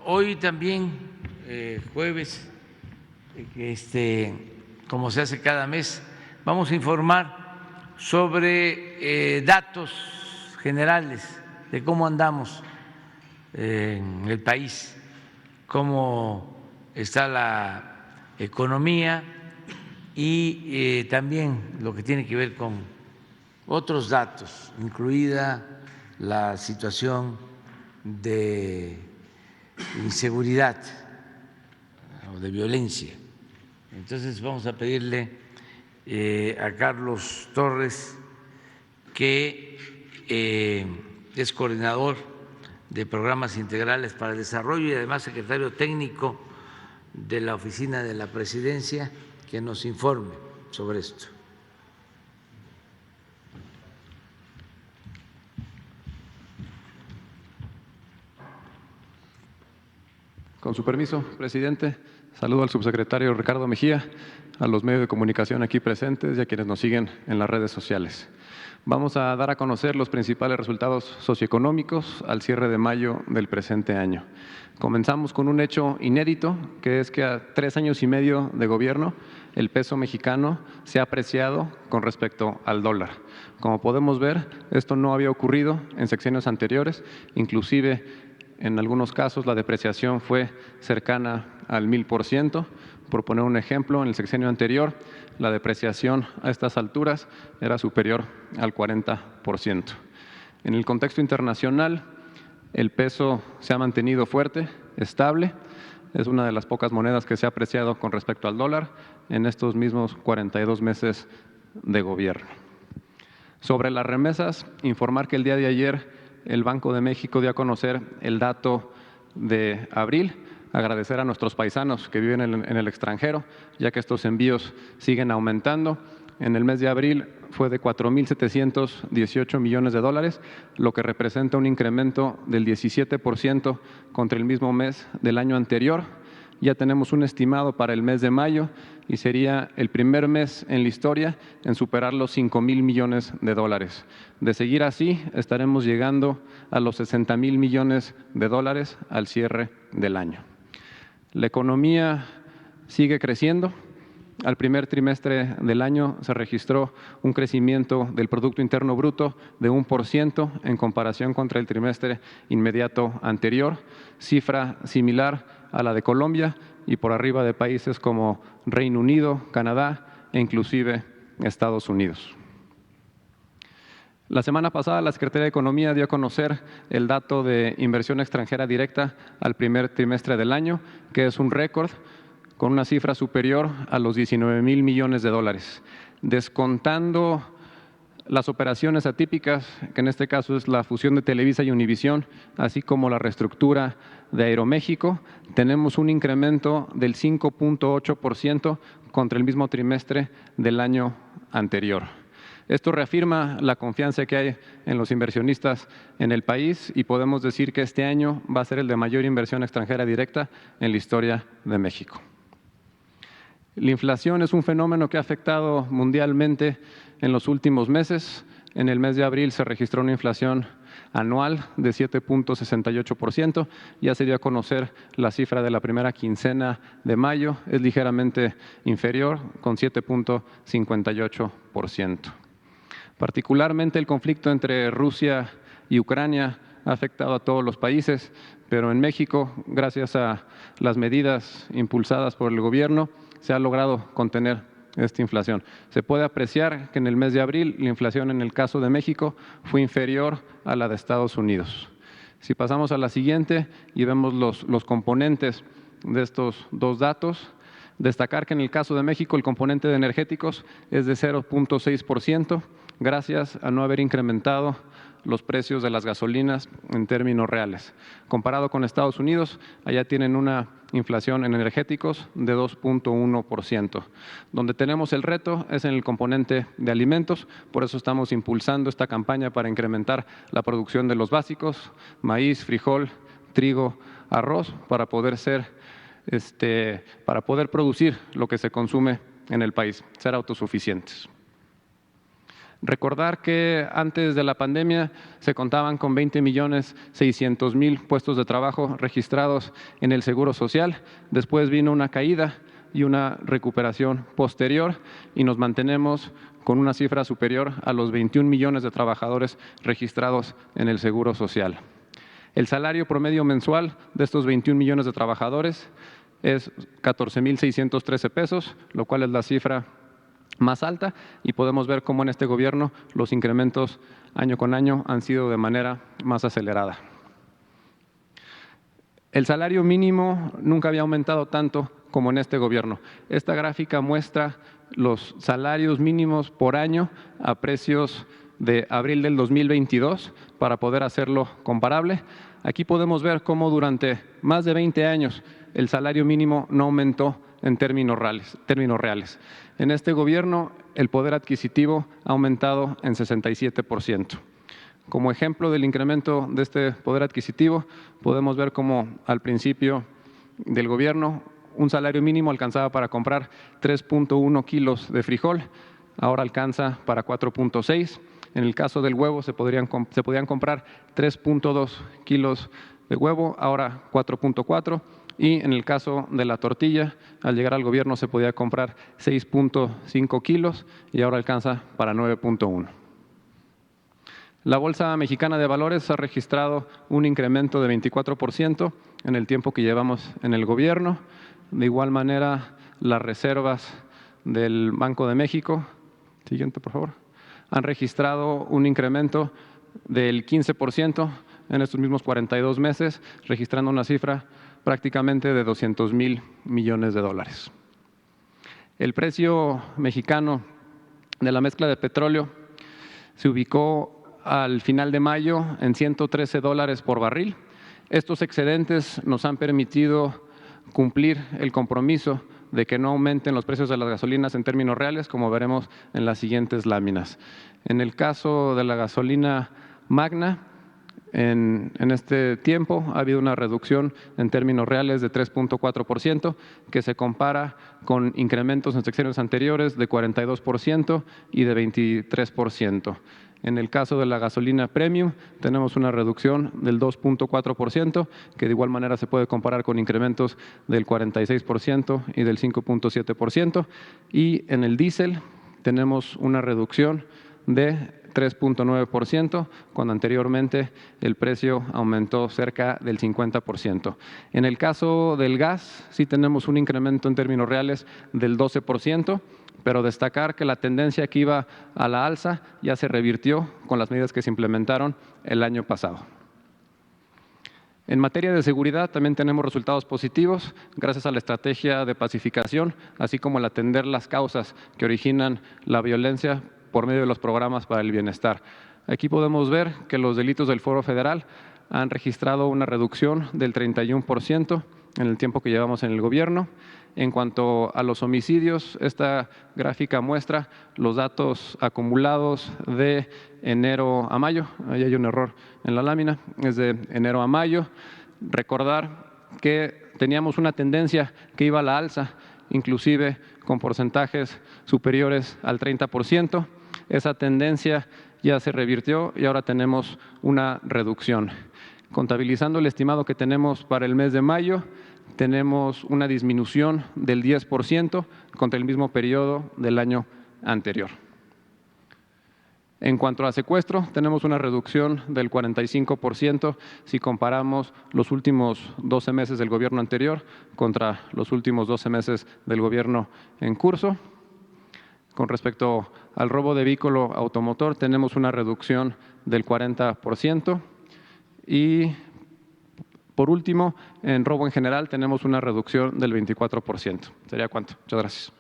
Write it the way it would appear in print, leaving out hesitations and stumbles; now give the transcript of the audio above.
hoy también, jueves, como se hace cada mes, vamos a informar sobre datos generales de cómo andamos en el país, cómo está la economía y también lo que tiene que ver con otros datos, incluida la situación de inseguridad o de violencia. Entonces vamos a pedirle a Carlos Torres, que es coordinador de programas integrales para el desarrollo y además secretario técnico de la Oficina de la Presidencia, que nos informe sobre esto. Con su permiso, presidente, saludo al subsecretario Ricardo Mejía, a los medios de comunicación aquí presentes y a quienes nos siguen en las redes sociales. Vamos a dar a conocer los principales resultados socioeconómicos al cierre de mayo del presente año. Comenzamos con un hecho inédito, que es que a 3 años y medio de gobierno, el peso mexicano se ha apreciado con respecto al dólar. Como podemos ver, esto no había ocurrido en sexenios anteriores, inclusive en algunos casos la depreciación fue cercana al 1000%. Por poner un ejemplo, en el sexenio anterior la depreciación a estas alturas era superior al 40%. En el contexto internacional, el peso se ha mantenido fuerte, estable. Es una de las pocas monedas que se ha apreciado con respecto al dólar en estos mismos 42 meses de gobierno. Sobre las remesas, informar que el día de ayer el Banco de México dio a conocer el dato de abril. Agradecer a nuestros paisanos que viven en el extranjero, ya que estos envíos siguen aumentando. En el mes de abril fue de 4.718 millones de dólares, lo que representa un incremento del 17% contra el mismo mes del año anterior. Ya tenemos un estimado para el mes de mayo y sería el primer mes en la historia en superar los 5,000 millones de dólares. De seguir así, estaremos llegando a los 60,000 millones de dólares al cierre del año. La economía sigue creciendo. Al primer trimestre del año se registró un crecimiento del Producto Interno Bruto de 1% en comparación contra el trimestre inmediato anterior, cifra similar a la de Colombia y por arriba de países como Reino Unido, Canadá e inclusive Estados Unidos. La semana pasada la Secretaría de Economía dio a conocer el dato de inversión extranjera directa al primer trimestre del año, que es un récord con una cifra superior a los 19,000 millones de dólares. Descontando las operaciones atípicas, que en este caso es la fusión de Televisa y Univisión, así como la reestructura de Aeroméxico, tenemos un incremento del 5.8% contra el mismo trimestre del año anterior. Esto reafirma la confianza que hay en los inversionistas en el país y podemos decir que este año va a ser el de mayor inversión extranjera directa en la historia de México. La inflación es un fenómeno que ha afectado mundialmente en los últimos meses. En el mes de abril se registró una inflación anual de 7.68%. Ya se dio a conocer la cifra de la primera quincena de mayo, es ligeramente inferior, con 7.58%. Particularmente el conflicto entre Rusia y Ucrania ha afectado a todos los países, pero en México, gracias a las medidas impulsadas por el gobierno, se ha logrado contener esta inflación. Se puede apreciar que en el mes de abril la inflación en el caso de México fue inferior a la de Estados Unidos. Si pasamos a la siguiente y vemos los componentes de estos dos datos, destacar que en el caso de México el componente de energéticos es de 0.6%, gracias a no haber incrementado los precios de las gasolinas en términos reales. Comparado con Estados Unidos, allá tienen una inflación en energéticos de 2.1%. Donde tenemos el reto es en el componente de alimentos, por eso estamos impulsando esta campaña para incrementar la producción de los básicos, maíz, frijol, trigo, arroz, para poder producir lo que se consume en el país, ser autosuficientes. Recordar que antes de la pandemia se contaban con 20.600.000 puestos de trabajo registrados en el Seguro Social. Después vino una caída y una recuperación posterior y nos mantenemos con una cifra superior a los 21 millones de trabajadores registrados en el Seguro Social. El salario promedio mensual de estos 21 millones de trabajadores es 14.613 pesos, lo cual es la cifra más alta, y podemos ver cómo en este gobierno los incrementos año con año han sido de manera más acelerada. El salario mínimo nunca había aumentado tanto como en este gobierno. Esta gráfica muestra los salarios mínimos por año a precios de abril del 2022 para poder hacerlo comparable. Aquí podemos ver cómo durante más de 20 años el salario mínimo no aumentó en términos reales. En este gobierno el poder adquisitivo ha aumentado en 67%. Como ejemplo del incremento de este poder adquisitivo, podemos ver cómo al principio del gobierno un salario mínimo alcanzaba para comprar 3.1 kilos de frijol, ahora alcanza para 4.6. En el caso del huevo se podían comprar 3.2 kilos de huevo, ahora 4.4. Y en el caso de la tortilla, al llegar al gobierno se podía comprar 6.5 kilos y ahora alcanza para 9.1. La Bolsa Mexicana de Valores ha registrado un incremento de 24% en el tiempo que llevamos en el gobierno. De igual manera, las reservas del Banco de México, siguiente por favor, han registrado un incremento del 15% en estos mismos 42 meses, registrando una cifra prácticamente de 200,000 millones de dólares. El precio mexicano de la mezcla de petróleo se ubicó al final de mayo en $113 por barril. Estos excedentes nos han permitido cumplir el compromiso de que no aumenten los precios de las gasolinas en términos reales, como veremos en las siguientes láminas. En el caso de la gasolina Magna, en este tiempo ha habido una reducción en términos reales de 3.4%, que se compara con incrementos en sexenios anteriores de 42% y de 23%. En el caso de la gasolina premium, tenemos una reducción del 2.4%, que de igual manera se puede comparar con incrementos del 46% y del 5.7%. Y en el diésel tenemos una reducción de 3.9%, cuando anteriormente el precio aumentó cerca del 50%. En el caso del gas, sí tenemos un incremento en términos reales del 12%, pero destacar que la tendencia que iba a la alza ya se revirtió con las medidas que se implementaron el año pasado. En materia de seguridad también tenemos resultados positivos gracias a la estrategia de pacificación, así como el atender las causas que originan la violencia por medio de los programas para el bienestar. Aquí podemos ver que los delitos del Foro Federal han registrado una reducción del 31% en el tiempo que llevamos en el gobierno. En cuanto a los homicidios, esta gráfica muestra los datos acumulados de enero a mayo. Ahí hay un error en la lámina, es de enero a mayo. Recordar que teníamos una tendencia que iba a la alza, inclusive con porcentajes superiores al 30%. Esa tendencia ya se revirtió y ahora tenemos una reducción. Contabilizando el estimado que tenemos para el mes de mayo, tenemos una disminución del 10% contra el mismo periodo del año anterior. En cuanto a secuestro, tenemos una reducción del 45% si comparamos los últimos 12 meses del gobierno anterior contra los últimos 12 meses del gobierno en curso. Con respecto al robo de vehículo automotor, tenemos una reducción del 40%. Y por último, en robo en general tenemos una reducción del 24%. ¿Sería cuánto? Muchas gracias.